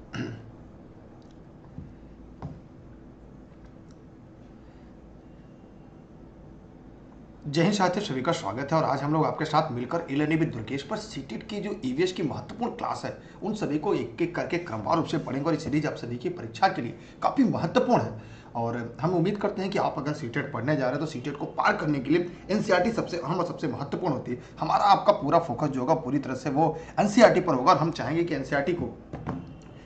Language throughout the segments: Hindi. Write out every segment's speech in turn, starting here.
जय हिंद साथियों, सभी का स्वागत है। और आज हम लोग आपके साथ मिलकर ई-लर्निंग विद दुर्गेश पर सीटेट की जो ईवीएस की महत्वपूर्ण क्लास है उन सभी को एक एक करके क्रमवार रूप से पढ़ेंगे। और ये सीरीज आप सभी की परीक्षा के लिए काफ़ी महत्वपूर्ण है। और हम उम्मीद करते हैं कि आप अगर सीटेट पढ़ने जा रहे हैं तो सीटेट को पार करने के लिए एनसीईआरटी सबसे अहम और सबसे महत्वपूर्ण होती है। हमारा आपका पूरा फोकस जो होगा पूरी तरह से वो एनसीईआरटी पर होगा। और हम चाहेंगे कि एनसीईआरटी को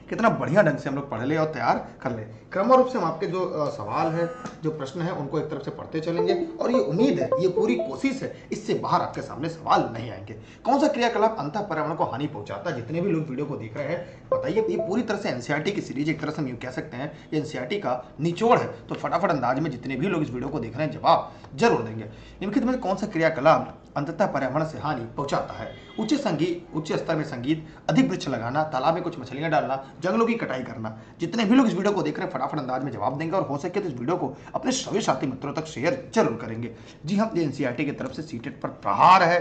कितना बढ़िया ढंग से हम लोग पढ़ ले और तैयार कर ले। क्रमवार रूप से हम आपके जो सवाल है, जो प्रश्न है, उनको एक तरफ से पढ़ते चलेंगे। और ये उम्मीद है, ये पूरी कोशिश है, इससे बाहर आपके सामने सवाल नहीं आएंगे। कौन सा क्रियाकलाप अंतः पर्यावरण को हानि पहुंचाता है? जितने भी लोग वीडियो को देख रहे हैं बताइए। ये पूरी तरह से एनसीईआरटी की सीरीज एक तरह से हम यूँ कह सकते हैं, ये एनसीईआरटी का निचोड़ है। तो फटाफट अंदाज में जितने भी लोग इस वीडियो को देख रहे हैं जवाब जरूर देंगे। निम्नलिखित में कौन सा क्रियाकलाप अंततः पर्यावरण से हानि पहुंचाता है? उच्च स्तर में संगीत, अधिक वृक्ष लगाना, तालाब में कुछ मछलियां डालना, जंगलों की कटाई करना। जितने भी लोग इस वीडियो को देख रहे हैं फटाफट अंदाज में जवाब देंगे। और हो सके तो इस वीडियो को अपने सभी साथी मित्रों तक शेयर जरूर करेंगे। जी हाँ, ये एनसीईआरटी की तरफ से सीटेट पर प्रहार है।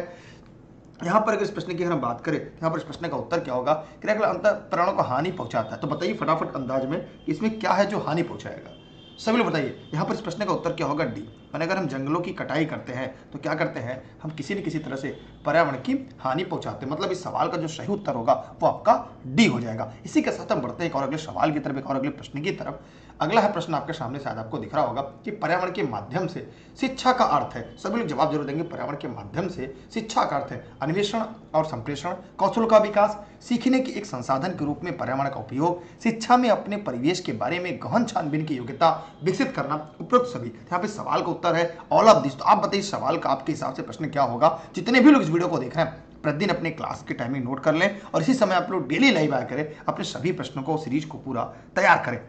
यहाँ पर अगर इस प्रश्न की हम बात करें, यहाँ पर इस प्रश्न का उत्तर क्या होगा? क्रियाकलाप अंतः पर्यावरण को हानि पहुंचाता है। तो बताइए फटाफट अंदाज में इसमें क्या है जो हानि पहुंचाएगा? सभी लोग बताइए। यहाँ पर इस प्रश्न का उत्तर क्या होगा? डी। मैंने अगर हम जंगलों की कटाई करते हैं तो क्या करते हैं? हम किसी न किसी तरह से पर्यावरण की हानि पहुंचाते हैं। मतलब इस सवाल का जो सही उत्तर होगा वो आपका डी हो जाएगा। इसी के साथ हम बढ़ते हैं एक और अगले सवाल की तरफ, एक और अगले प्रश्न की तरफ। अगला है प्रश्न आपके सामने, शायद आपको दिख रहा होगा कि पर्यावरण के माध्यम से शिक्षा का अर्थ है। सभी लोग जवाब जरूर देंगे। पर्यावरण के माध्यम से शिक्षा का अर्थ है अन्वेषण और संप्रेषण, कौशल का विकास, सीखने के एक संसाधन के रूप में पर्यावरण का उपयोग, शिक्षा में अपने परिवेश के बारे में गहन छानबीन की योग्यता विकसित करना, उपरोक्त सभी। यहाँ पे सवाल का उत्तर है ऑल ऑफ दिस। तो आप बताइए सवाल का आपके हिसाब से प्रश्न क्या होगा? जितने भी लोग इस वीडियो को देख रहे हैं प्रतिदिन अपने क्लास की टाइमिंग नोट कर लें और इसी समय आप लोग डेली लाइव आया करें, अपने सभी प्रश्नों को, सीरीज को पूरा तैयार करें।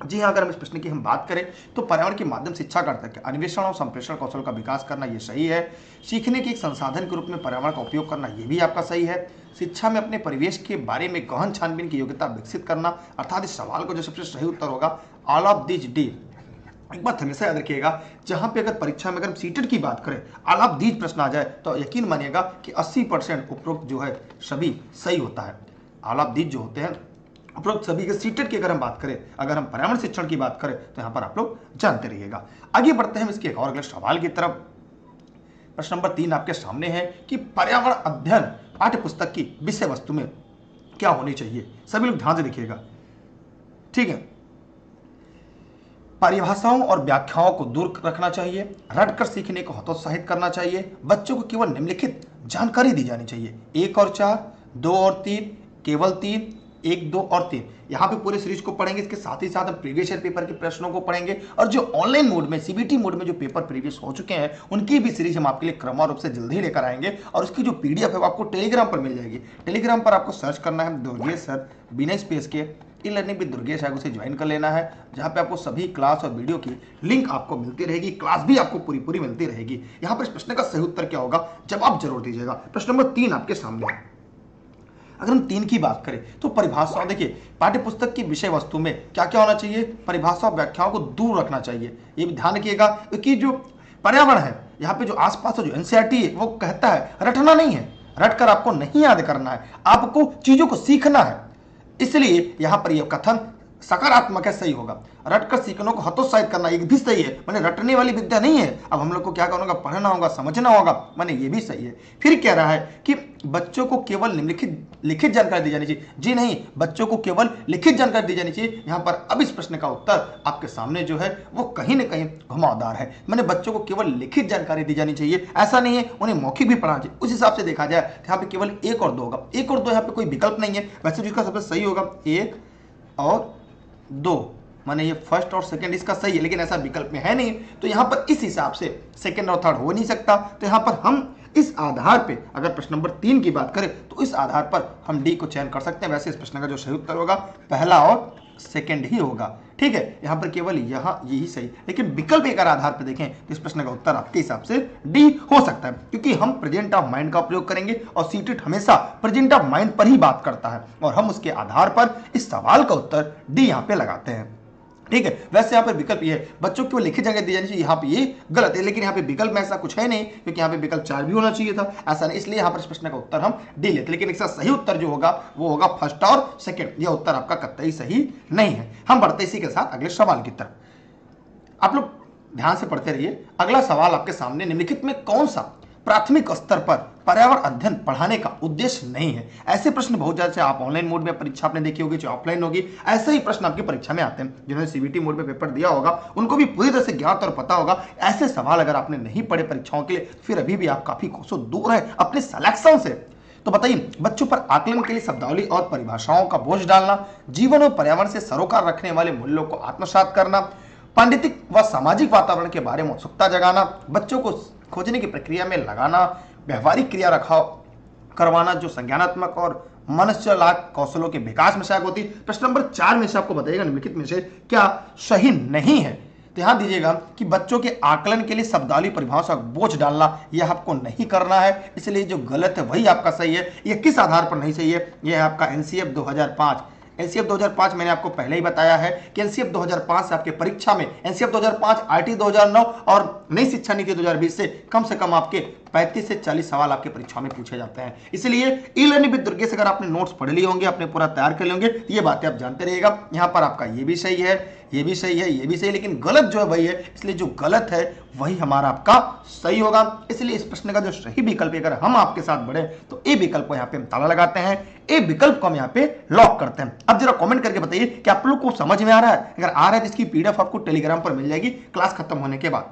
जी हाँ, अगर हम इस प्रश्न की हम बात करें तो पर्यावरण के माध्यम शिक्षा का अर्थ है अन्वेषण और संप्रेषण कौशल का विकास करना, ये सही है। सीखने के एक संसाधन के रूप में पर्यावरण का उपयोग करना, ये भी आपका सही है। शिक्षा में अपने परिवेश के बारे में गहन छानबीन की योग्यता विकसित करना, अर्थात इस सवाल का जो सबसे सही उत्तर होगा ऑल ऑफ दिस डी। एक बात हमेशा याद रखिएगा, जहां पे अगर परीक्षा में अगर हम सीटेट की बात करें ऑल ऑफ दिस प्रश्न आ जाए तो यकीन मानिएगा कि 80% उपरोक्त जो है सभी सही होता है। ऑल ऑफ दिस जो होते हैं उपरोक्त सभी के सीटेट की अगर हम बात करें, अगर हम पर्यावरण शिक्षण की बात करें तो यहाँ पर आप लोग जानते रहिएगा। आगे बढ़ते हैं इसके एक और अगले सवाल की तरफ। प्रश्न नंबर 3 आपके सामने है कि पर्यावरण अध्ययन पाठ्य पुस्तक की विषय वस्तु में क्या होनी चाहिए? सभी लोग ध्यान से देखिएगा, ठीक है। परिभाषाओं और व्याख्याओं को दूर रखना चाहिए, रटकर सीखने को हतोत्साहित करना चाहिए, बच्चों को केवल निम्नलिखित जानकारी दी जानी चाहिए। 1 और 4, 2 और 3, केवल 3, 1, 2 और 3। यहाँ पे पूरे सीरीज को पढ़ेंगे। इसके साथ ही साथ हम प्रीवियस ईयर पेपर के प्रश्नों को पढ़ेंगे और जो ऑनलाइन मोड में सीबीटी मोड में जो पेपर प्रीवियस हो चुके हैं उनकी भी सीरीज हम आपके लिए क्रमवार रूप से जल्दी ही लेकर आएंगे। और उसकी जो पीडीएफ है वो आपको टेलीग्राम पर मिल जाएगी। टेलीग्राम पर आपको सर्च करना है दुर्गेश सर बिना स्पेस के ई-लर्निंग विद दुर्गेश है, उसे ज्वाइन कर लेना है, जहाँ पे आपको सभी क्लास और वीडियो की लिंक आपको मिलती रहेगी। क्लास भी आपको पूरी मिलती रहेगी। यहाँ पर इस प्रश्न का सही उत्तर क्या होगा? जवाब जरूर दीजिएगा। प्रश्न नंबर 3 आपके सामने है। अगर हम 3 की बात करें तो परिभाषा, देखिए पाठ्य पुस्तक की विषय वस्तु में क्या क्या होना चाहिए? परिभाषा और व्याख्याओं को दूर रखना चाहिए। ये भी ध्यान रखिएगा क्योंकि जो पर्यावरण है यहाँ पे जो आसपास जो एनसीईआरटी है वो कहता है रटना नहीं है, रटकर आपको नहीं याद करना है, आपको चीजों को सीखना है। इसलिए यहाँ पर यह कथन सकारात्मक है, सही होगा। रटकर सीखने को हतोत्साहित करना ये भी सही है, मैंने रटने वाली विद्या नहीं है। अब हम लोग को क्या करना होगा? पढ़ना होगा, समझना होगा, मैंने ये भी सही है। फिर कह रहा है कि बच्चों को केवल लिखित जानकारी दी जानी चाहिए। जी नहीं, बच्चों को केवल लिखित जानकारी दी जानी चाहिए। यहाँ पर अब इस प्रश्न का उत्तर आपके सामने जो है वो कहीं ना कहीं घुमावदार है। मैंने बच्चों को केवल लिखित जानकारी दी जानी चाहिए, ऐसा नहीं है, उन्हें मौखिक भी पढ़ाना चाहिए। उस हिसाब से देखा जाए तो यहाँ पे केवल 1 और 2 होगा। 1 और 2 यहाँ पे कोई विकल्प नहीं है। वैसे जिसका सबसे सही होगा 1 और 2, माने ये फर्स्ट और सेकंड इसका सही है, लेकिन ऐसा विकल्प में है नहीं। तो यहाँ पर इस हिसाब से सेकंड और थर्ड हो नहीं सकता। तो यहाँ पर हम इस आधार पे अगर प्रश्न नंबर 3 की बात करें तो इस आधार पर हम डी को चयन कर सकते हैं। वैसे इस प्रश्न का जो सही उत्तर होगा पहला और सेकंड ही होगा, ठीक है। यहाँ पर केवल यहाँ यही सही, लेकिन विकल्प एक आधार पर देखें तो इस प्रश्न का उत्तर आपके हिसाब से डी हो सकता है, क्योंकि हम प्रेजेंट ऑफ माइंड का प्रयोग करेंगे और सीटेट हमेशा प्रेजेंट ऑफ माइंड पर ही बात करता है और हम उसके आधार पर इस सवाल का उत्तर डी यहाँ पे लगाते हैं। ठीक है। वैसे यहाँ पे विकल्प ये है, बच्चों को लिखित जगह दी जानी चाहिए, यहाँ पे ये गलत है, लेकिन यहाँ पे विकल्प में ऐसा कुछ है नहीं, क्योंकि यहाँ पे विकल्प 4 भी होना चाहिए था, ऐसा नहीं, इसलिए यहाँ पर इस प्रश्न का उत्तर हम डी लेते, लेकिन इसका सही उत्तर जो होगा वो होगा फर्स्ट और सेकंड। यह उत्तर आपका कतई सही नहीं है। हम बढ़ते इसी के साथ अगले सवाल की तरफ। आप लोग ध्यान से पढ़ते रहिए। अगला सवाल आपके सामने, निम्नलिखित में कौन सा प्राथमिक स्तर पर पर्यावरण अध्ययन पढ़ाने का उद्देश्य नहीं है? ऐसे प्रश्न बहुत ज्यादा, आप ऑनलाइन मोड में परीक्षा आपने देखी होगी, चाहे ऑफलाइन होगी, ऐसे ही प्रश्न आपकी परीक्षा में आते हैं। जिन्होंने सीबीटी मोड में पेपर दिया होगा उनको भी पूरी तरह से ज्ञात और पता होगा। ऐसे सवाल अगर आपने नहीं पढ़े परीक्षाओं के लिए, फिर अभी भी आप काफी कोसों दूर है अपने सिलेक्शन से। तो बताइए, बच्चों पर आकलन के लिए शब्दावली और परिभाषाओं का बोझ डालना, जीवन और पर्यावरण से सरोकार रखने वाले मूल्यों को आत्मसात करना, पांडितिक व सामाजिक वातावरण के बारे में उत्सुकता जगाना, बच्चों को खोजने की प्रक्रिया में लगाना, व्यवहारिक क्रिया रखाव करवाना जो संज्ञानात्मक और मनश्चालक कौशलों के विकास में सहायक होती। प्रश्न नंबर 4 में से आपको बताइएगा निम्नलिखित में से क्या सही नहीं है? ध्यान दीजिएगा कि बच्चों के आकलन के लिए शब्दावली परिभाषा का बोझ डालना यह आपको नहीं करना है, इसलिए जो गलत है वही आपका सही है। यह किस आधार पर नहीं सही है? यह है आपका एनसीएफ 2005। एनसीएफ 2005 मैंने आपको पहले ही बताया है कि एनसीएफ 2005 से आपके परीक्षा में, एनसीएफ 2005 आरटी 2009 और नई शिक्षा नीति 2020 से कम आपके 35 से 40 सवाल आपके परीक्षा में पूछे जाते हैं। इसलिए ई लर्निंग विद दुर्गेश अगर आपने नोट्स पढ़ लिए होंगे, अपने पूरा तैयार कर लेंगे, तो ये बातें आप जानते रहिएगा। यहाँ पर आपका ये भी सही है, ये भी सही है, ये भी सही है, लेकिन गलत जो है वही है, इसलिए जो गलत है वही हमारा आपका सही होगा। इसलिए इस प्रश्न का जो सही विकल्प अगर हम आपके साथ बढ़े तो ए विकल्प को यहाँ पे हम ताला लगाते हैं, ए विकल्प को हम यहाँ पे लॉक करते हैं। अब जरा कमेंट करके बताइए कि आप लोग को समझ में आ रहा है? अगर आ रहा है तो इसकी पीडीएफ आपको टेलीग्राम पर मिल जाएगी क्लास खत्म होने के बाद।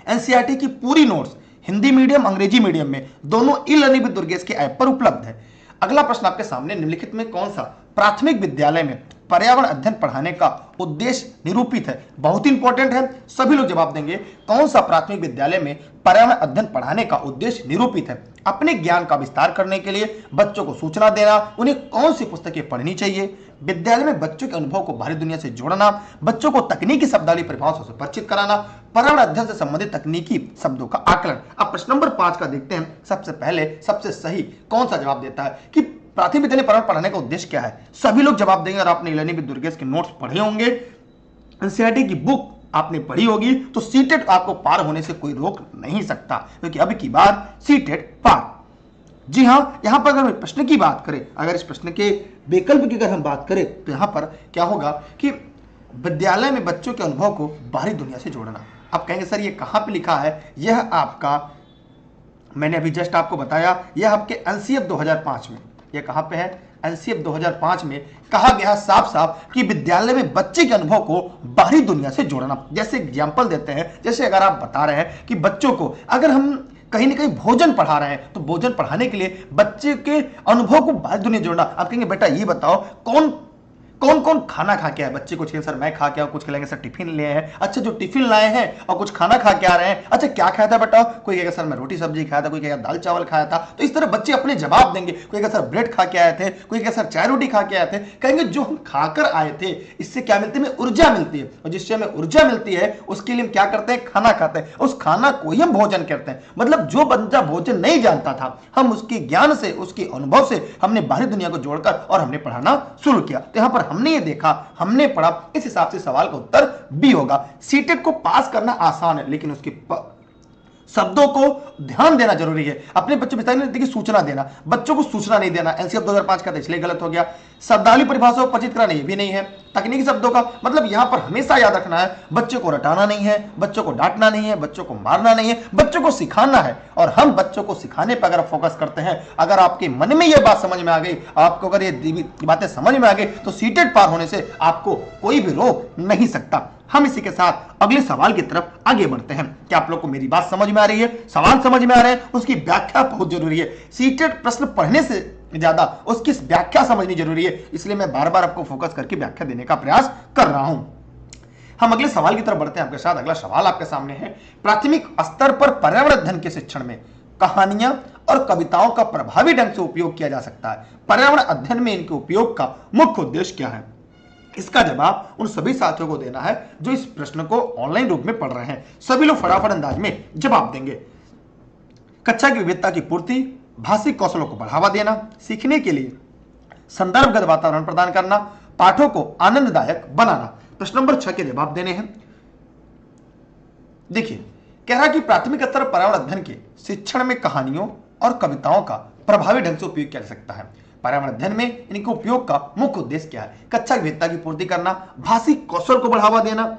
एनसीईआरटी की पूरी नोट्स हिंदी मीडियम अंग्रेजी मीडियम में दोनों ई लर्निंग विद दुर्गेश के ऐप पर उपलब्ध है। अगला प्रश्न आपके सामने, निम्नलिखित में कौन सा प्राथमिक विद्यालय में पर्यावरण अध्ययन पढ़ाने का उद्देश्य निरूपित है? बहुत ही इंपॉर्टेंट है, सभी लोग जवाब देंगे। कौन सा प्राथमिक विद्यालय में पर्यावरण अध्ययन पढ़ाने का उद्देश्य निरूपित है? अपने ज्ञान का विस्तार करने के लिए बच्चों को सूचना देना, उन्हें कौन सी पुस्तकें पढ़नी चाहिए, विद्यालय में बच्चों के अनुभव को बाहरी दुनिया से जोड़ना, बच्चों को तकनीकी शब्दावली परिभाषाओं से परिचित कराना, पर्यावरण अध्ययन से संबंधित तकनीकी शब्दों का आकलन। अब प्रश्न नंबर 5 का देखते हैं। सबसे पहले सबसे सही कौन सा जवाब देता है कि प्राथमिक विद्यालय पर्यावरण पढ़ाने का उद्देश्य क्या है? सभी लोग जवाब देंगे। और आपने ई लर्निंग विद दुर्गेश के नोट्स पढ़े होंगे, एनसीईआरटी की बुक आपने पढ़ी होगी, तो सीटेट आपको पार होने से कोई रोक नहीं सकता, क्योंकि अब की बार सीटेट पार। जी हां, यहां पर अगर प्रश्न की बात करें, अगर इस प्रश्न के विकल्प की अगर हम बात करें तो यहां पर क्या होगा कि विद्यालय में बच्चों के अनुभव को बाहरी दुनिया से जोड़ना। आप कहेंगे सर ये कहां पे लिखा है? यह आपका, मैंने अभी जस्ट आपको बताया, यह आपके एनसीईएफ 2005 में, यह कहां पे है? एनसीईएफ 2005 में कहा गया साफ साफ कि विद्यालय में बच्चे के अनुभव को बाहरी दुनिया से जोड़ना। जैसे एग्जांपल देते हैं, जैसे अगर आप बता रहे हैं कि बच्चों को अगर हम कहीं ना कहीं भोजन पढ़ा रहे हैं, तो भोजन पढ़ाने के लिए बच्चे के अनुभव को बाहरी दुनिया जोड़ना। आप कहेंगे बेटा ये बताओ कौन कौन खाना खा के आए? बच्चे कुछ कहेंगे सर मैं खा के आया, कुछ कहेंगे सर टिफिन ले हैं। अच्छा, जो टिफिन लाए हैं और कुछ खाना खा के आ रहे हैं, अच्छा क्या खाया था बेटा? कोई कहेगा सर मैं रोटी सब्जी खाया था, कोई कहेगा दाल चावल खाया था। तो इस तरह बच्चे अपने जवाब देंगे। कोई कहेगा सर ब्रेड खा के आए थे, कोई कहेगा सर चाय रोटी खा के आए थे। कहेंगे जो हम खाकर आए थे इससे क्या मिलती है? हमें ऊर्जा मिलती है, और जिससे हमें ऊर्जा मिलती है उसके लिए हम क्या करते हैं? खाना खाते हैं। उस खाना को ही हम भोजन करते हैं। मतलब जो बच्चा भोजन नहीं जानता था, हम उसके ज्ञान से, उसके अनुभव से हमने बाहरी दुनिया को जोड़कर और हमने पढ़ाना शुरू किया। तो यहां पर हमने ये देखा, हमने पढ़ा, इस हिसाब से सवाल का उत्तर बी होगा। सीटेट को पास करना आसान है, लेकिन उसके शब्दों को ध्यान देना जरूरी है। अपने बच्चों को सूचना देना, बच्चों को सूचना नहीं देना। एनसीईआरटी 2005 का इसलिए गलत हो गया। शब्दावली परिभाषा को परिचित कराना, ये भी नहीं है। तकनीकी शब्दों का मतलब यहां पर हमेशा याद रखना है, बच्चों को रटाना नहीं है, बच्चों को डांटना नहीं है, बच्चों को मारना नहीं है, बच्चों को सिखाना है। और हम बच्चों को सिखाने पर अगर फोकस करते हैं, अगर आपके मन में यह बात समझ में आ गई, आपको अगर ये बातें समझ में आ गई, तो सीटेट पार होने से आपको कोई भी रोक नहीं सकता। हम इसी के साथ अगले सवाल की तरफ आगे बढ़ते हैं। क्या आप लोग को मेरी बात समझ में आ रही है? सवाल समझ में आ रहे हैं? उसकी व्याख्या बहुत जरूरी है। सीटेट प्रश्न पढ़ने से ज्यादा उसकी व्याख्या समझनी जरूरी है, इसलिए मैं बार बार आपको फोकस करके व्याख्या देने का प्रयास कर रहा हूं। हम अगले सवाल की तरफ बढ़ते हैं आपके साथ। अगला सवाल आपके सामने है, प्राथमिक स्तर पर पर्यावरण अध्ययन के शिक्षण में कहानियां और कविताओं का प्रभावी ढंग से उपयोग किया जा सकता है। पर्यावरण अध्ययन में इनके उपयोग का मुख्य उद्देश्य क्या है? इसका जवाब उन सभी साथियों को देना है जो इस प्रश्न को ऑनलाइन रूप में पढ़ रहे हैं। सभी लोग फटाफट अंदाज में जवाब देंगे। कक्षा की विविधता की पूर्ति, भाषिक कौशलों को बढ़ावा देना, सीखने के लिए संदर्भगत वातावरण प्रदान करना, पाठों को आनंददायक बनाना। प्रश्न नंबर 6 के जवाब देने हैं। देखिए, कह रहा कि प्राथमिक स्तर पर्यावरण अध्ययन के शिक्षण में कहानियों और कविताओं का प्रभावी ढंग से उपयोग किया जा सकता है। पर्यावरण अध्ययन में इनके उपयोग का मुख्य उद्देश्य क्या है? कक्षा की विविधता की पूर्ति करना, भाषी कौशल को बढ़ावा देना।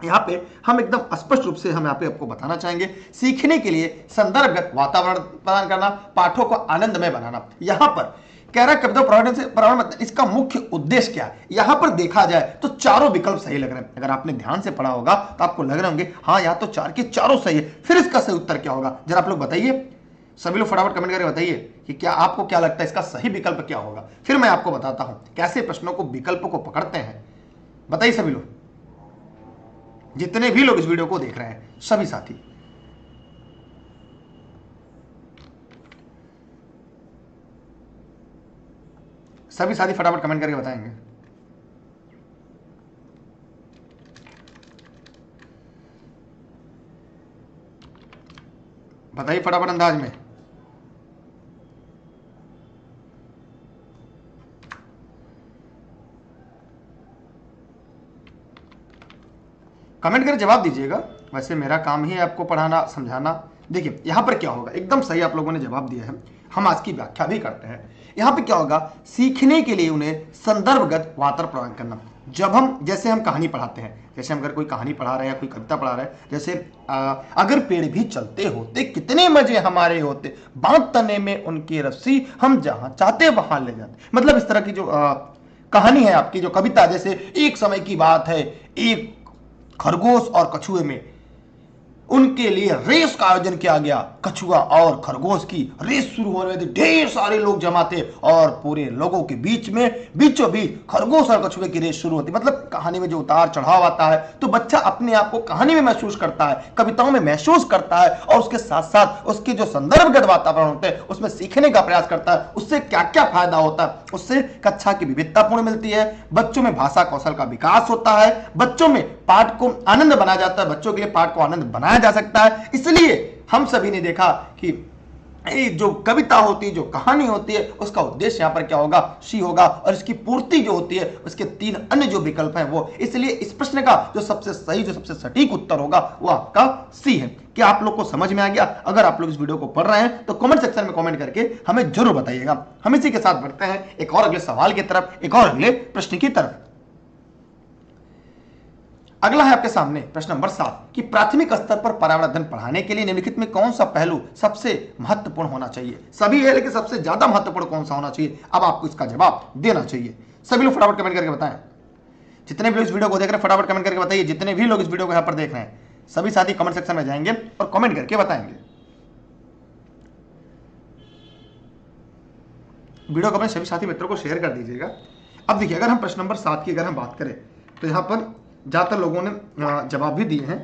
यहाँ पे हम एकदम स्पष्ट रूप से हम यहाँ पे आपको बताना चाहेंगे, सीखने के लिए संदर्भगत वातावरण प्रदान करना, पाठों को आनंदमय बनाना। यहाँ पर कह रहा है कविता पर्यावरण, इसका मुख्य उद्देश्य क्या है? यहां पर देखा जाए तो चारों विकल्प सही लग रहे हैं। अगर आपने ध्यान से पढ़ा होगा तो आपको लग रहे होंगे हाँ यहाँ तो चार के चारों सही है। फिर इसका सही उत्तर क्या होगा? जरा आप लोग बताइए, सभी लोग फटाफट कमेंट करके बताइए कि क्या आपको क्या लगता है इसका सही विकल्प क्या होगा। फिर मैं आपको बताता हूं कैसे प्रश्नों को विकल्प को पकड़ते हैं। बताइए सभी लोग, जितने भी लोग इस वीडियो को देख रहे हैं, सभी साथी। सभी साथी फटाफट कमेंट करके बताएंगे। बताइए फटाफट अंदाज में। कमेंट करके जवाब दीजिएगा। वैसे मेरा काम ही है आपको पढ़ाना, समझाना। देखिए यहां पर क्या होगा, एकदम सही आप लोगों ने जवाब दिया है। हम आज की व्याख्या भी करते हैं। यहां पे क्या होगा, सीखने के लिए उन्हें संदर्भगत वातावरण प्रदान करना। जब हम जैसे हम कहानी पढ़ाते हैं, जैसे हम अगर कोई कहानी पढ़ा रहे हैं, कोई कविता पढ़ा रहे हैं, जैसे अगर पेड़ भी चलते होते कितने मजे हमारे होते, बांध तने में उनकी रस्सी हम जहां चाहते वहां ले जाते। मतलब इस तरह की जो कहानी है आपकी, जो कविता, जैसे एक समय की बात है, एक खरगोश और कछुए में उनके लिए रेस का आयोजन किया गया। कछुआ और खरगोश की रेस शुरू होने थी, ढेर सारे लोग जमा थे और पूरे लोगों के बीच में बीचों बीच खरगोश और कछुए की रेस शुरू होती। मतलब कहानी में जो उतार चढ़ाव आता है तो बच्चा अपने आप को कहानी में महसूस करता है, कविताओं में महसूस करता है, और उसके साथ साथ उसके जो संदर्भगत वातावरण होते हैं उसमें सीखने का प्रयास करता है। उससे क्या क्या फायदा होता है? उससे कक्षा की विविधतापूर्ण मिलती है, बच्चों में भाषा कौशल का विकास होता है, बच्चों में पाठ को आनंद बनाया जाता है, बच्चों के लिए पाठ को आनंद बनाया जा सकता है। इसलिए हम सभी ने देखा कि जो कविता होती है, जो कहानी होती है, उसका उद्देश्य यहां पर क्या होगा? सी होगा। और इसकी पूर्ति जो होती है उसके तीन अन्य जो विकल्प हैं वो, इसलिए इस प्रश्न का जो सबसे सही, जो सबसे सटीक उत्तर होगा वो आपका सी है। क्या आप लोग को समझ में आ गया? अगर आप लोग इस वीडियो को पढ़ रहे हैं तो कमेंट सेक्शन में कमेंट करके हमें जरूर बताइएगा। हम इसी के साथ बढ़ते हैं एक और अगले सवाल की तरफ, एक और अगले प्रश्न की तरफ। अगला है आपके सामने प्रश्न नंबर 7 कि प्राथमिक स्तर पर पर्यावरण अध्ययन पढ़ाने के लिए निम्नलिखित में कौन सा पहलू सबसे महत्वपूर्ण होना चाहिए? सभी है लेकिन सबसे ज्यादा महत्वपूर्ण कौन सा होना चाहिए? अब आपको इसका जवाब देना चाहिए। सभी लोग फटाफट कमेंट करके बताएं। जितने भी लोग इस वीडियो को देख रहे हैं फटाफट कमेंट करके बताइए। जितने भी लोग इस वीडियो को यहां पर देख रहे हैं सभी साथी कमेंट सेक्शन में जाएंगे और कमेंट करके बताएंगे। वीडियो को अपने सभी साथी मित्रों को शेयर कर दीजिएगा। अब देखिए, अगर हम प्रश्न नंबर 7 की अगर हम बात करें तो यहां पर ज्यादातर लोगों ने जवाब भी दिए हैं।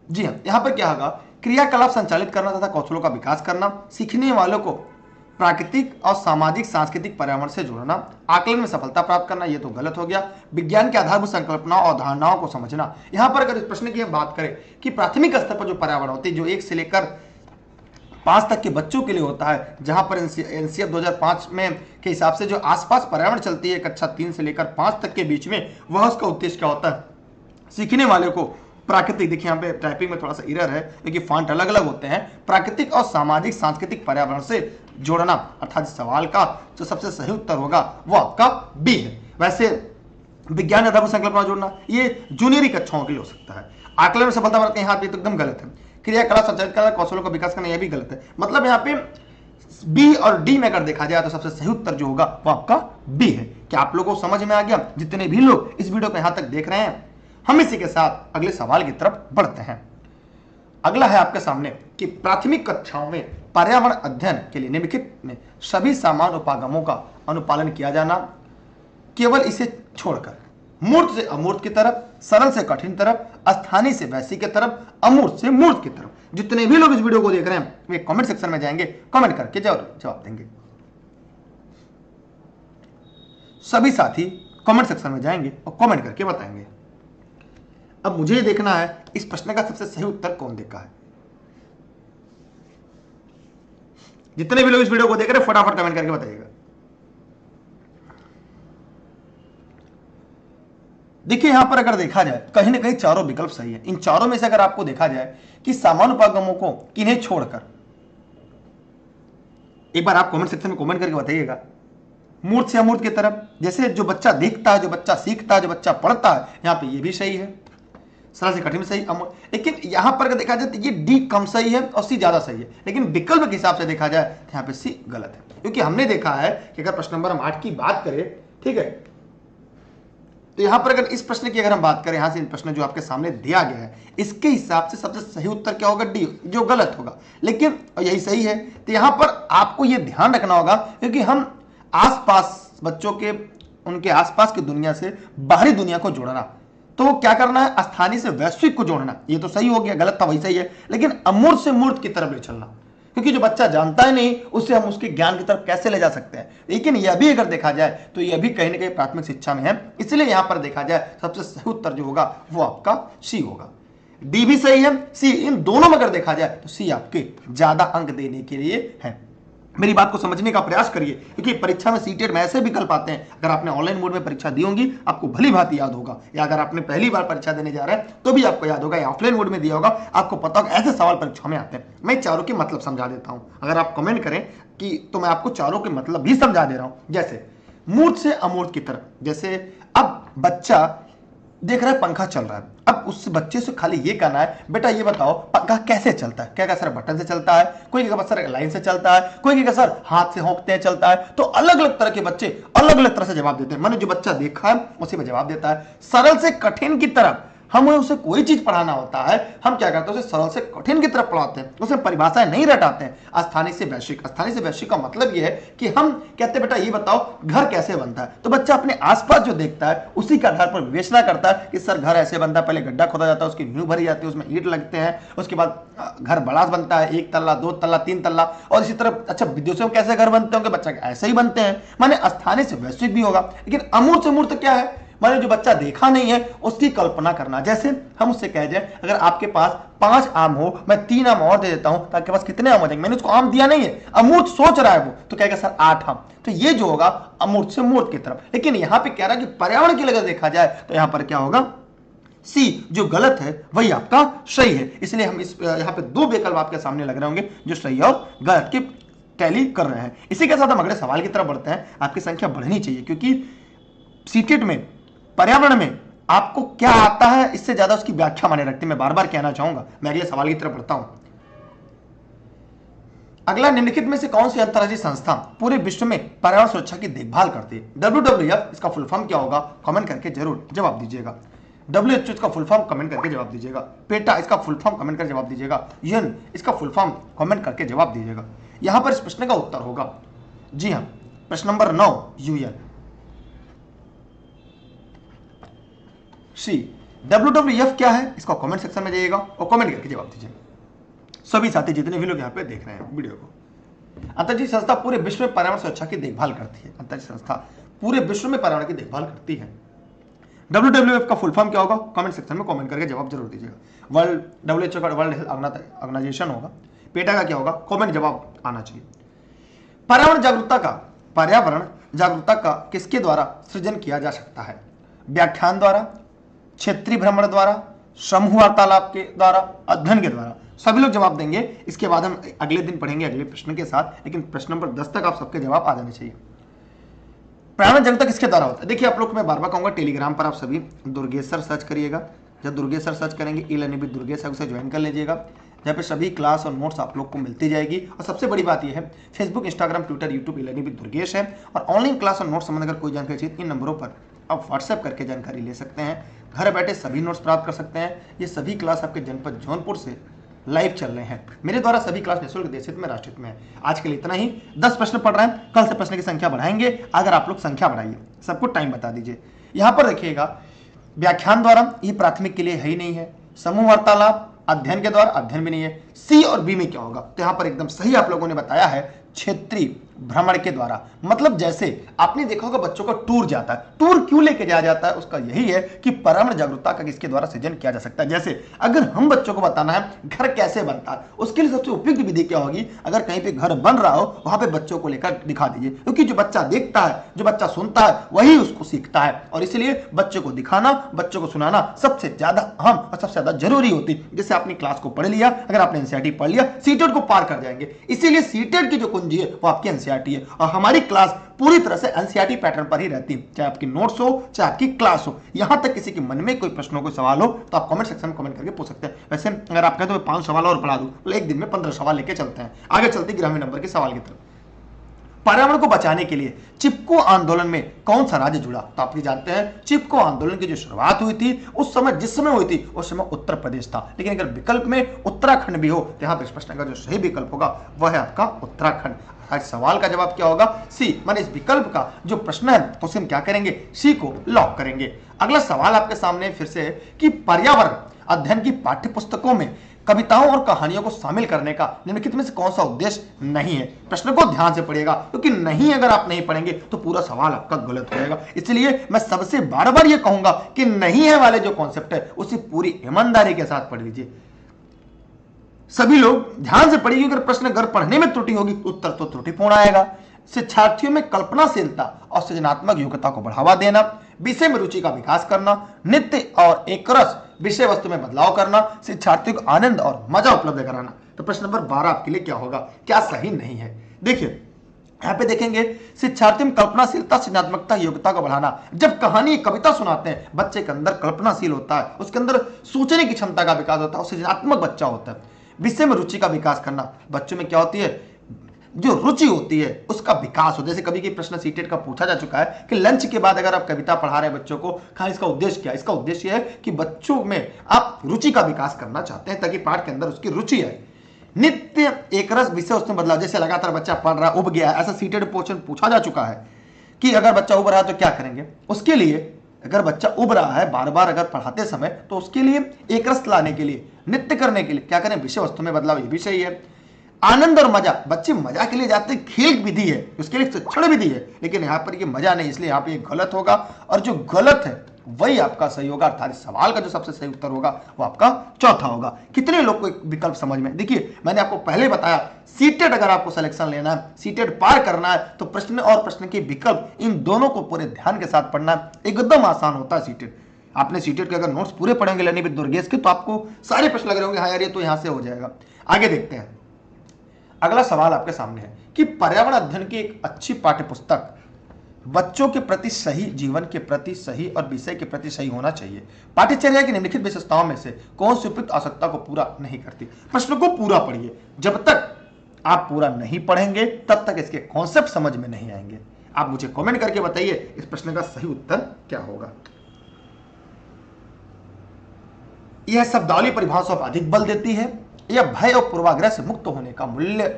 जी हाँ, यहां पर क्या होगा? क्रियाकलाप संचालित करना तथा कौशलों का विकास करना, सीखने वालों को प्राकृतिक और सामाजिक सांस्कृतिक पर्यावरण से जोड़ना, आकलन में सफलता प्राप्त करना, ये तो गलत हो गया। विज्ञान के आधारभूत संकल्पनाओं और धारणाओं को समझना। यहां पर अगर इस प्रश्न की हम बात करें कि प्राथमिक स्तर पर जो पर्यावरण होते हैं, जो 1 से लेकर 5 तक के बच्चों के लिए होता है, जहां पर एनसीएफ 2005 में के हिसाब से जो आसपास पर्यावरण चलती है कक्षा 3 से लेकर 5 तक के बीच में, वह उसका उद्देश्य क्या होता है? सीखने वाले को प्राकृतिक, देखिए यहाँ पे टाइपिंग में थोड़ा सा एरर है क्योंकि फॉन्ट अलग अलग होते हैं, प्राकृतिक और सामाजिक सांस्कृतिक पर्यावरण से जोड़ना। अर्थात सवाल का जो सबसे सही उत्तर होगा वो आपका बी है। वैसे विज्ञान आधारभूत संकल्पना जोड़ना ये जूनियरी कक्षाओं के लिए हो सकता है। आकलन में सफलता प्राप्त, यहाँ पे तो एकदम गलत है। क्रियाकलाप संचालित करना, कौशलों का विकास करना, यह भी गलत है। मतलब यहाँ पे बी और डी में अगर देखा जाए तो सबसे सही उत्तर जो होगा वो आपका बी है। क्या आप लोगों को समझ में आ गया? जितने भी लोग इस वीडियो को यहां तक देख रहे हैं, हम इसी के साथ अगले सवाल की तरफ बढ़ते हैं। अगला है आपके सामने कि प्राथमिक कक्षाओं में पर्यावरण अध्ययन के लिए निम्नलिखित में सभी सामान्य उपागमों का अनुपालन किया जाना, केवल इसे छोड़कर मूर्त से अमूर्त की तरफ, सरल से कठिन तरफ, स्थानीय से वैश्विक की तरफ, अमूर्त से मूर्त की तरफ। जितने भी लोग इस वीडियो को देख रहे हैं वे कमेंट सेक्शन में जाएंगे, कमेंट करके जवाब देंगे। सभी साथी कमेंट सेक्शन में जाएंगे और कमेंट करके बताएंगे। अब मुझे देखना है इस प्रश्न का सबसे सही उत्तर कौन देखा है। जितने भी लोग इस वीडियो को देख रहे हैं फटाफट कमेंट करके बताइएगा। देखिए यहां पर अगर देखा जाए कहीं ना कहीं चारों विकल्प सही है। इन चारों में से अगर आपको देखा जाए कि समानुपागमों को किन्हें छोड़कर, एक बार आप कमेंट सेक्शन में कमेंट करके बताइएगा, मूर्त से अमूर्त की तरफ, जैसे जो बच्चा देखता है, जो बच्चा सीखता है, जो बच्चा पढ़ता है, यहां पे ये भी सही है, सरल से कठिन में सही अमूर्त। लेकिन यहां पर अगर देखा जाए तो ये डी कम सही है और सी ज्यादा सही है, लेकिन विकल्प के हिसाब से देखा जाए तो यहां पे सी गलत है। क्योंकि हमने देखा है कि अगर प्रश्न नंबर हम 8 की बात करें, ठीक है, तो यहां पर अगर इस प्रश्न की अगर हम बात करें, यहां से प्रश्न जो आपके सामने दिया गया है, इसके हिसाब से सबसे सही उत्तर क्या होगा? डी, जो गलत होगा, लेकिन यही सही है। तो यहां पर आपको यह ध्यान रखना होगा, क्योंकि हम आसपास बच्चों के, उनके आसपास की दुनिया से बाहरी दुनिया को जोड़ना, तो क्या करना है? स्थानीय से वैश्विक को जोड़ना। ये तो सही हो गया, गलत था वही सही है, लेकिन अमूर्त से मूर्त की तरफ ले चलना, क्योंकि जो बच्चा जानता है नहीं उससे हम उसके ज्ञान की तरफ कैसे ले जा सकते हैं। लेकिन यह भी अगर देखा जाए तो यह भी कहीं ना कहीं प्राथमिक शिक्षा में है, इसलिए यहां पर देखा जाए सबसे सही उत्तर जो होगा वो आपका सी होगा। डी भी सही है, सी, इन दोनों में अगर देखा जाए तो सी आपके ज्यादा अंक देने के लिए है। मेरी बात को समझने का प्रयास करिए, क्योंकि परीक्षा में सीटेट में ऐसे विकल्प आते हैं, अगर आपने ऑनलाइन मोड में परीक्षा दी होगी आपको भली भांति याद होगा, या अगर आपने पहली बार परीक्षा देने जा रहे हैं तो भी आपको याद होगा, या ऑफलाइन मोड में दिया होगा आपको पता होगा, ऐसे सवाल परीक्षा में आते हैं। मैं चारों के मतलब समझा देता हूं, अगर आप कमेंट करें कि तो मैं आपको चारों के मतलब भी समझा दे रहा हूं। जैसे मूर्त से अमूर्त की तरफ, जैसे अब बच्चा देख रहा है पंखा चल रहा है, अब उस बच्चे से खाली ये कहना है, बेटा ये बताओ पंखा कैसे चलता है? क्या सर बटन से चलता है, कोई कहेगा सर लाइन से चलता है, कोई कहेगा सर हाथ से होंकते हैं चलता है। तो अलग अलग तरह के बच्चे अलग अलग तरह से जवाब देते हैं। मैंने जो बच्चा देखा है उसी में जवाब देता है। सरल से कठिन की तरफ हमें उसे कोई चीज पढ़ाना होता है, हम क्या करते हैं? उसे सरल से कठिन की तरफ पढ़ाते हैं, उसे परिभाषाएं नहीं रटाते हैं। स्थानीय से वैश्विक, स्थानीय से वैश्विक का मतलब यह है कि हम कहते हैं बेटा ये बताओ घर कैसे बनता है, तो बच्चा अपने आसपास जो देखता है उसी के आधार पर विवेचना करता है कि सर घर ऐसे बनता है, पहले गड्ढा खोदा जाता है, उसकी नींव भरी जाती है, उसमें ईंट लगते हैं, उसके बाद घर बड़ा बनता है, 1 तल्ला 2 तल्ला 3 तल्ला, और इसी तरह अच्छा विदेशों में कैसे घर बनते होंगे, बच्चा ऐसे ही बनते हैं। माने स्थानीय से वैश्विक भी होगा। लेकिन अमूर्त से मूर्त क्या है? माने जो बच्चा देखा नहीं है उसकी कल्पना करना। जैसे हम उससे कह जाए अगर आपके पास 5 आम हो, मैं 3 आम और दे देता हूं, तो आपके पास कितने आम हो जाएंगे? मैंने उसको आम दिया नहीं है, अमूर्त सोच रहा है वो, तो कहेगा सर 8 आम। तो ये जो होगा अमूर्त से मूर्त की तरफ। लेकिन यहां पे कह रहा है कि पर्यावरण के लिए अगर देखा जाए तो यहां पर क्या होगा? सी, जो गलत है वही आपका सही है। इसलिए हम इस यहां पे 2 विकल्प आपके सामने लग रहे होंगे जो सही और गलत की टैली कर रहे हैं। इसी के साथ हम अगले सवाल की तरफ बढ़ते हैं। आपकी संख्या बढ़नी चाहिए, क्योंकि सीटेट में पर्यावरण में आपको क्या आता है इससे ज्यादा उसकी व्याख्या माने रखती है। मैं बार बार कहना चाहूंगा। मैं अगले सवाल की तरफ बढ़ता हूं। अगला, निम्नलिखित में से कौन सी अंतर्राष्ट्रीय संस्था पूरे विश्व में पर्यावरण सुरक्षा की देखभाल करती है? WWF, इसका फुल फॉर्म क्या होगा? कमेंट करके जरूर जवाब दीजिएगा। WHO, इसका फुल फॉर्म कमेंट करके जवाब दीजिएगा। पेटा, इसका फुल फॉर्म कमेंट करके जवाब दीजिएगा। UN, इसका फुल फॉर्म कमेंट करके जवाब दीजिएगा। यहां पर इस प्रश्न का उत्तर होगा, जी हां, प्रश्न नंबर 9 UN। सी, WWF क्या है इसका कमेंट सेक्शन में जाइएगा और कमेंट करके जवाब दीजिएगा। सभी साथी जितने भी लोग यहाँ पे देख रहे हैं वीडियो को, अंतर्राष्ट्रीय संस्था पूरे विश्व में पर्यावरण सुरक्षा की देखभाल करती है। अंतर्राष्ट्रीय संस्था पूरे विश्व में पर्यावरण की देखभाल करती है। WWF का फुल फॉर्म क्या होगा? कमेंट सेक्शन में कमेंट करके जवाब जरूर दीजिएगा। वर्ल्ड, WHO का वर्ल्ड हेल्थ ऑर्गेनाइजेशन होगा। पेटा का क्या होगा? कमेंट जवाब आना चाहिए। पर्यावरण जागरूकता का किसके द्वारा सृजन किया जा सकता है? व्याख्यान द्वारा, क्षेत्रीय भ्रमण द्वारा, समूह वार्तालाप के द्वारा, अध्ययन के द्वारा। सभी लोग जवाब देंगे। इसके बाद हम अगले दिन पढ़ेंगे अगले प्रश्न के साथ, लेकिन प्रश्न नंबर 10 तक आप सबके जवाब आ जाने चाहिए। पर्यावरण जागरूकता किसके द्वारा होता है? देखिए आप लोग को मैं बार बार कहूंगा, टेलीग्राम पर आप सभी दुर्गेश सर सर्च करिएगा। जब दुर्गेश सर सर्च करेंगे, e learning with Durgesh sir, उसे ज्वाइन कर लीजिएगा, जहाँ पे सभी क्लास और नोट्स आप लोग को मिलती जाएगी। और सबसे बड़ी बात यह है, Facebook, Instagram, Twitter, YouTube, e learning with Durgesh है। और ऑनलाइन क्लास और नोट्स संबंध अगर कोई जानकारी चाहिए, इन नंबरों पर आप व्हाट्सएप करके जानकारी ले सकते हैं। घर बैठे सभी नोट्स प्राप्त कर सकते हैं। ये सभी क्लास आपके जनपद जौनपुर से लाइव चल रहे हैं। मेरे द्वारा सभी क्लास निःशुल्क, देश हित में, राष्ट्र हित में है। आज के लिए इतना ही। 10 प्रश्न पढ़ रहे हैं, कल से प्रश्न की संख्या बढ़ाएंगे। अगर आप लोग संख्या बढ़ाइए, सबको टाइम बता दीजिए। यहां पर देखिएगा, व्याख्यान द्वारा ये प्राथमिक के लिए है ही नहीं है। समूह वार्तालाप अध्ययन के द्वारा, अध्ययन भी नहीं है। सी और बी में क्या होगा? तो यहां पर एकदम सही आप लोगों ने बताया है, क्षेत्रीय भ्रमण के द्वारा। मतलब जैसे आपने देखा होगा बच्चों का टूर जाता है, टूर क्यों लेके जाया जाता है? उसका यही है कि पर्यावरण जागरूकता का इसके द्वारा सृजन किया जा सकता है। जैसे अगर हम बच्चों को बताना है घर कैसे बनता है, उसके लिए सबसे उपयुक्त विधि क्या होगी? अगर कहीं पे घर बन रहा हो वहां पे बच्चों को लेकर दिखा दीजिए, क्योंकि जो बच्चा देखता है, जो बच्चा सुनता है, वही उसको सीखता है। और इसलिए बच्चों को दिखाना, बच्चों को सुनाना सबसे ज्यादा अहम और सबसे ज्यादा जरूरी होती। जैसे आपने क्लास को पढ़ लिया, अगर आपने एनसीईआरटी पढ़ लिया, सीटेट को पार कर जाएंगे। इसीलिए सीटेट की जो कुंजी है वो आपकी एनसीईआरटी है, और हमारी क्लास पूरी तरह से एनसीईआरटी पैटर्न पर ही रहती है, चाहे आपकी नोट्स हो चाहे आपकी क्लास हो। यहां तक किसी के मन में कोई प्रश्न हो, कोई सवाल हो, तो आप कमेंट सेक्शन में कमेंट करके पूछ सकते हैं। वैसे अगर आप कहें तो मैं 5 सवाल और पढ़ा दूं, तो एक दिन में 15 सवाल लेके चलते हैं। आगे चलते ग्रामीण नंबर के सवाल की तरफ। पर्यावरण को बचाने के लिए चिपको आंदोलन में कौन सा राज्य जुड़ा? तो आप ये जानते हैं चिपको आंदोलन की जो शुरुआत हुई थी उस समय, जिस समय हुई थी उस समय उत्तर प्रदेश था, लेकिन अगर विकल्प में उत्तराखंड भी हो तो यहां पर इस प्रश्न का जो सही विकल्प होगा वह है आपका उत्तराखंड। आज सवाल का जवाब क्या होगा? सी। माने इस विकल्प का जो प्रश्न है उसे हम क्या करेंगे? सी को लॉक करेंगे। अगला सवाल आपके सामने फिर से कि पर्यावरण अध्ययन की पाठ्य पुस्तकों में कविताओं और कहानियों को शामिल करने का निम्नलिखित में से कौन सा उद्देश्य नहीं है? प्रश्न को ध्यान से पढ़िएगा, क्योंकि नहीं अगर आप नहीं पढ़ेंगे तो पूरा सवाल आपका गलत हो जाएगा। इसलिए मैं सबसे बार बार ये कहूंगा कि नहीं है वाले जो कॉन्सेप्ट है उसे पूरी ईमानदारी के साथ पढ़ लीजिए। सभी लोग ध्यान से पढ़िए, अगर प्रश्न अगर पढ़ने में त्रुटि होगी उत्तर तो त्रुटिपूर्ण आएगा। शिक्षार्थियों में कल्पनाशीलता और सृजनात्मक योग्यता को बढ़ावा देना, विषय में रुचि का विकास करना, नित्य और एकरस विषय वस्तु में बदलाव करना, शिक्षार्थियों को आनंद और मजा उपलब्ध कराना। तो प्रश्न नंबर 12 आपके लिए क्या होगा? क्या सही नहीं है? देखिए यहां पे देखेंगे शिक्षार्थियों में कल्पनाशीलता, सृजनात्मकता, योग्यता को बढ़ाना। जब कहानी कविता सुनाते हैं बच्चे के अंदर कल्पनाशील होता है, उसके अंदर सोचने की क्षमता का विकास होता है, सृजनात्मक बच्चा होता है। विषय में रुचि का विकास करना, बच्चों में क्या होती है? जो रुचि होती है उसका विकास हो। जैसे कभी के प्रश्न सीटेट का पूछा जा चुका है कि लंच के बाद अगर आप कविता पढ़ा रहे हैं बच्चों को, खाली इसका उद्देश्य क्या है? इसका उद्देश्य है कि बच्चों में आप रुचि का विकास करना चाहते हैं ताकि पाठ के अंदर उसकी रुचि आए। नित्य एकरस विषय उसमें बदलाव, जैसे लगातार बच्चा पढ़ रहा है, उब गया है, ऐसा सीटेट क्वेश्चन पूछा जा चुका है कि अगर बच्चा उब रहा है तो क्या करेंगे? उसके लिए अगर बच्चा उब रहा है बार बार अगर पढ़ाते समय, तो उसके लिए एक रस लाने के लिए, नित्य करने के लिए क्या करें? विषय वस्तु में बदलाव, ये भी सही है। आनंद और मजा, बच्चे मजा के लिए जाते हैं, खेल विधि है, उसके लिए शिक्षण विधि है, लेकिन यहाँ पर ये मजा नहीं, इसलिए यहाँ पे गलत होगा। और जो गलत है वही आपका सही होगा, अर्थात सवाल का जो सबसे सही उत्तर होगा वो आपका चौथा होगा। कितने लोग को विकल्प समझ में? देखिए मैंने आपको पहले बताया, सीटेट अगर आपको सिलेक्शन लेना है, सीटेट पार करना है, तो प्रश्न और प्रश्न के विकल्प इन दोनों को पूरे ध्यान के साथ पढ़ना एकदम आसान होता है। सीटेट आपने सीटेट के अगर नोट्स पूरे पढ़ेंगे लेनी विद दुर्गेश के, तो आपको सारे प्रश्न लग रहे होंगे हाँ यार ये तो यहां से हो जाएगा। आगे देखते हैं, अगला सवाल आपके सामने है कि पर्यावरण अध्ययन की एक अच्छी पाठ्य पुस्तक बच्चों के प्रति सही, जीवन के प्रति सही और विषय के प्रति सही होना चाहिए। पाठ्यचर्या की निम्नलिखित विशेषताओं में से कौन सी उपयुक्त आवश्यकता को पूरा नहीं करती? प्रश्न को पूरा पढ़िए, जब तक आप पूरा नहीं पढ़ेंगे तब तक इसके कॉन्सेप्ट समझ में नहीं आएंगे। आप मुझे कमेंट करके बताइए इस प्रश्न का सही उत्तर क्या होगा। यह शब्दावली परिभाषा पर अधिक बल देती है, यह भय और पूर्वाग्रह से मुक्त होने का मूल्य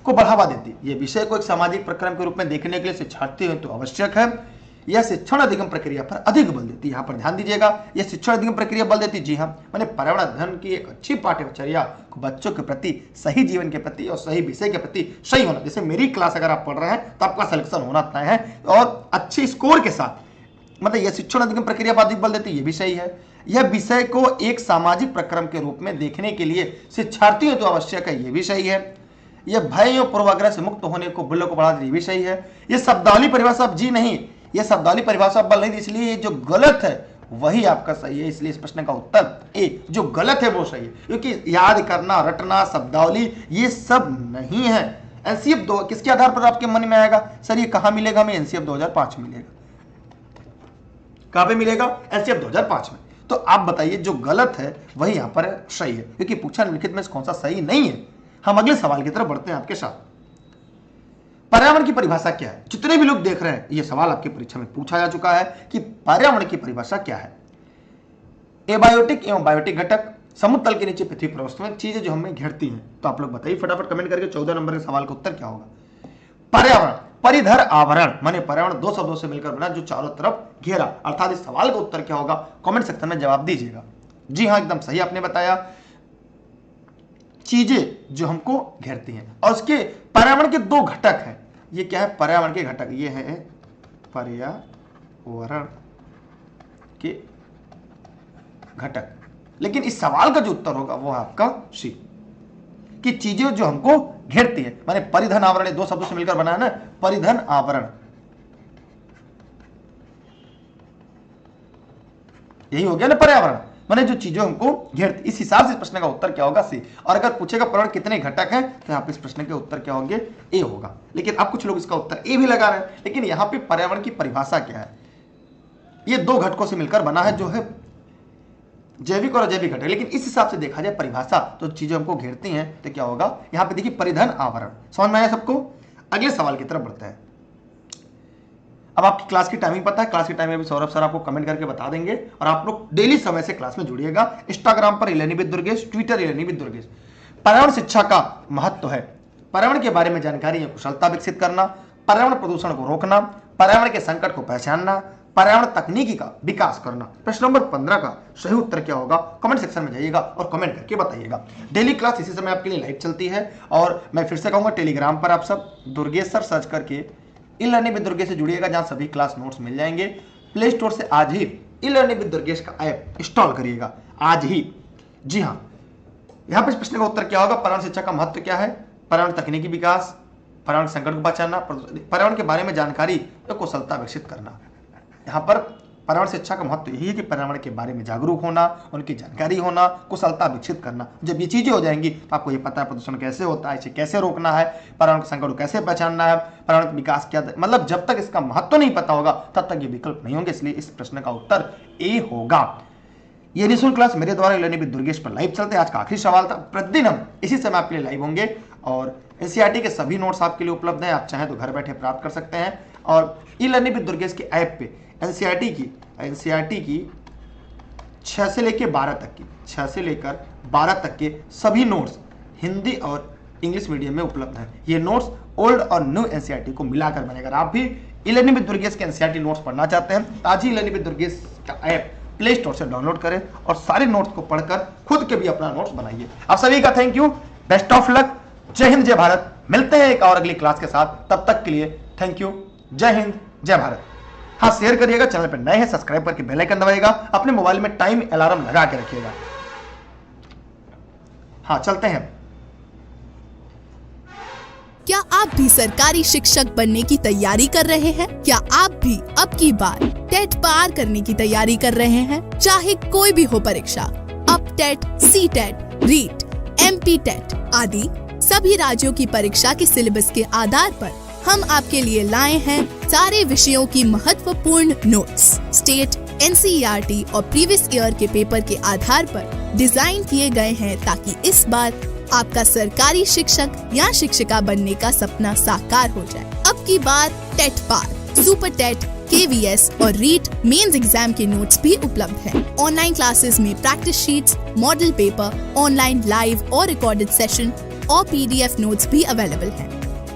को बढ़ावा देती है। यह विषय को एक सामाजिक प्रक्रम के रूप में देखने के लिए शिक्षार्थी हेतु तो आवश्यक है। यह शिक्षण अधिगम प्रक्रिया पर अधिक बल देती है। यहां पर ध्यान दीजिएगा, यह शिक्षण अधिगम प्रक्रिया बल देती, जी हाँ, मैंने पर्यावरण अध्ययन की एक अच्छी पाठ्यचर्या को बच्चों के प्रति, सही जीवन के प्रति और सही विषय के प्रति सही होना। जैसे मेरी क्लास अगर आप पढ़ रहे हैं तो आपका सिलेक्शन होना तय है और अच्छे स्कोर के साथ, मतलब यह शिक्षण अधिगम प्रक्रिया पर अधिक बल देती है, ये भी सही है। यह विषय को एक सामाजिक प्रक्रम के रूप में देखने के लिए शिक्षार्थियों तो आवश्यक है, ये भी सही है। यह भय और पूर्वाग्रह से मुक्त होने को बल को बढ़ा देती है, ये भी सही है। यह शब्दावली परिभाषा जी नहीं, यह शब्दावली परिभाषा बल नहीं, इसलिए जो गलत है वही आपका सही है। इसलिए इस प्रश्न का उत्तर ए, जो गलत है वो सही है, क्योंकि याद करना, रटना, शब्दावली ये सब नहीं है। एनसीएफ दो किसके आधार पर आपके मन में आएगा? सर ये कहां मिलेगा? हमें एनसीएफ 2005 मिलेगा। कहां पे मिलेगा? एनसीएफ 2005 में। तो आप बताइए जो गलत है वही यहां पर सही है, क्योंकि पूछा निम्नलिखित में कौन सा सही नहीं है। हम अगले सवाल की तरफ बढ़ते हैं आपके साथ। पर्यावरण की परिभाषा क्या है? जितने भी लोग देख रहे हैं यह सवाल आपकी परीक्षा में पूछा जा चुका है कि पर्यावरण की परिभाषा क्या है। एबायोटिक एवं बायोटिक घटक, समुद्र तल के नीचे पृथ्वी पृष्ठ में चीजें जो हमें घेरती हैं। तो आप लोग बताइए फटाफट कमेंट करके 14 नंबर के सवाल का उत्तर क्या होगा। पर्यावरण परिधर आवरण, माने पर्यावरण दो शब्दों से मिलकर बना जो चारों तरफ घेरा, अर्थात इस सवाल का उत्तर क्या होगा? कमेंट सेक्शन में जवाब दीजिएगा। जी हाँ, एकदम सही आपने बताया। चीजें जो हमको घेरती हैं, और उसके पर्यावरण के दो घटक हैं। ये क्या है? पर्यावरण के घटक। ये है पर्यावरण के घटक। लेकिन इस सवाल का जो उत्तर होगा वो है आपका सी, कि चीजें जो हमको घेरती है, माने परिधन आवरण, ये दो शब्दों से मिलकर बना है ना, परिधन आवरण, यही हो गया ना पर्यावरण, माने जो चीजें हमको घेरती। इस हिसाब से प्रश्न का उत्तर क्या होगा? सी। और अगर पूछेगा पर्यावरण कितने घटक हैं, तो यहाँ पे इस प्रश्न के उत्तर क्या होंगे? ए होगा। लेकिन अब कुछ लोग इसका उत्तर ए भी लगा रहे हैं, लेकिन यहाँ पे पर्यावरण की परिभाषा क्या है? ये दो घटकों से मिलकर बना है, जो है जैविक और अजैविक घटक। लेकिन इस हिसाब से देखा जाए परिभाषा, तो चीजें हमको घेरती हैं, तो क्या होगा? यहाँ पे देखिए परिधन आवरण। समझ में आया सबको? अगले सवाल की तरफ बढ़ते हैं। अब आपकी क्लास की टाइमिंग पता है, क्लास की टाइमिंग भी सौरभ सर आपको कमेंट करके बता देंगे, और आप लोग डेली समय से क्लास में जुड़िएगा। इंस्टाग्राम पर इलेनी विद दुर्गेश, ट्विटर इलेनी विद दुर्गेश। पर्यावरण शिक्षा का महत्व है पर्यावरण के बारे में जानकारी या कुशलता विकसित करना, पर्यावरण प्रदूषण को रोकना, पर्यावरण के संकट को पहचानना, पर्यावरण तकनीकी का विकास करना। प्रश्न नंबर 15 का सही उत्तर क्या होगा? कमेंट सेक्शन में जाइएगा और कमेंट करके बताइएगा। डेली क्लास इसी समय आपके लिए लाइव चलती है, और मैं फिर से कहूंगा टेलीग्राम पर आप सब दुर्गेश सर सर्च करके ई लर्निंग विद दुर्गेश से जुड़िएगा, जहां सभी क्लास नोट्स मिल जाएंगे। प्ले स्टोर से आज ही ई लर्निंग विद दुर्गेश का ऐप इंस्टॉल करिएगा, आज ही। जी हाँ, यहाँ पर इस प्रश्न का उत्तर क्या होगा? पर्यावरण शिक्षा का महत्व क्या है? पर्यावरण तकनीकी विकास, पर्यावरण संकट को बचाना, पर्यावरण के बारे में जानकारी और कुशलता विकसित करना। यहाँ पर पर्यावरण शिक्षा का महत्व यही है कि पर्यावरण के बारे में जागरूक होना, उनकी जानकारी होना, कुशलता विकसित करना। जब ये चीजें हो जाएंगी तो आपको ये पता है प्रदूषण कैसे होता है, इसे कैसे रोकना है, पर्यावरण के संकट को कैसे पहचानना है, पर्यावरण विकास क्या, मतलब जब तक इसका महत्व नहीं पता होगा तब तक ये विकल्प नहीं होंगे। इसलिए इस प्रश्न का उत्तर ए होगा। ये निःशुल्क क्लास मेरे द्वारा लर्निंग विद दुर्गेश पर लाइव चलते हैं। आज का आखिरी सवाल था। प्रतिदिन हम इसी समय आपके लिए लाइव होंगे, और एनसीईआरटी के सभी नोट्स आपके लिए उपलब्ध हैं। आप चाहें तो घर बैठे प्राप्त कर सकते हैं, और ई लर्निंग विद दुर्गेश के ऐप पे एनसीईआरटी की 6 से लेकर 12 तक के सभी नोट्स हिंदी और इंग्लिश मीडियम में उपलब्ध हैं। ये नोट्स ओल्ड और न्यू एनसीईआरटी को मिलाकर बने। अगर आप भी ई लर्निंग विद दुर्गेश के एनसीईआरटी नोट्स पढ़ना चाहते हैं, तो आज ही ई लर्निंग विद दुर्गेश का ऐप प्ले स्टोर से डाउनलोड करें और सारे नोट्स को पढ़कर खुद के भी अपना नोट्स बनाइए। आप सभी का thank you, best of luck, जय हिंद जय भारत। मिलते हैं एक और अगली क्लास के साथ, तब तक के लिए थैंक यू, जय हिंद जय भारत। हाँ, शेयर करिएगा, चैनल पर नए हैं सब्सक्राइब करके बेल आइकन दबाइएगा, अपने मोबाइल में टाइम अलार्म लगा के रखिएगा। हाँ, चलते हैं। क्या आप भी सरकारी शिक्षक बनने की तैयारी कर रहे हैं? क्या आप भी अब की बार टेट पार करने की तैयारी कर रहे हैं? चाहे कोई भी हो परीक्षा, अब TET, C TET, REET, MP TET आदि सभी राज्यों की परीक्षा के सिलेबस के आधार पर हम आपके लिए लाए हैं सारे विषयों की महत्वपूर्ण नोट्स। स्टेट, NCERT और प्रीवियस ईयर के पेपर के आधार पर डिजाइन किए गए हैं, ताकि इस बार आपका सरकारी शिक्षक या शिक्षिका बनने का सपना साकार हो जाए। अब की बार टेट पार, सुपर टेट, KVS और रीट मेंस एग्जाम के नोट्स भी उपलब्ध हैं। ऑनलाइन क्लासेस में practice sheets, model paper, online live और रिकॉर्डेड सेशन और PDF नोट्स भी अवेलेबल हैं।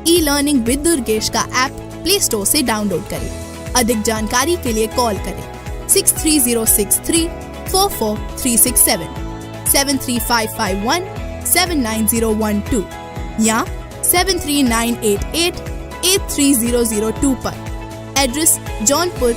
ई लर्निंग विद दुर्गेश का ऐप प्ले स्टोर से डाउनलोड करें। अधिक जानकारी के लिए कॉल करें 63063 44367, 73551 79012 या 73988 83002 पर। एड्रेस जौनपुर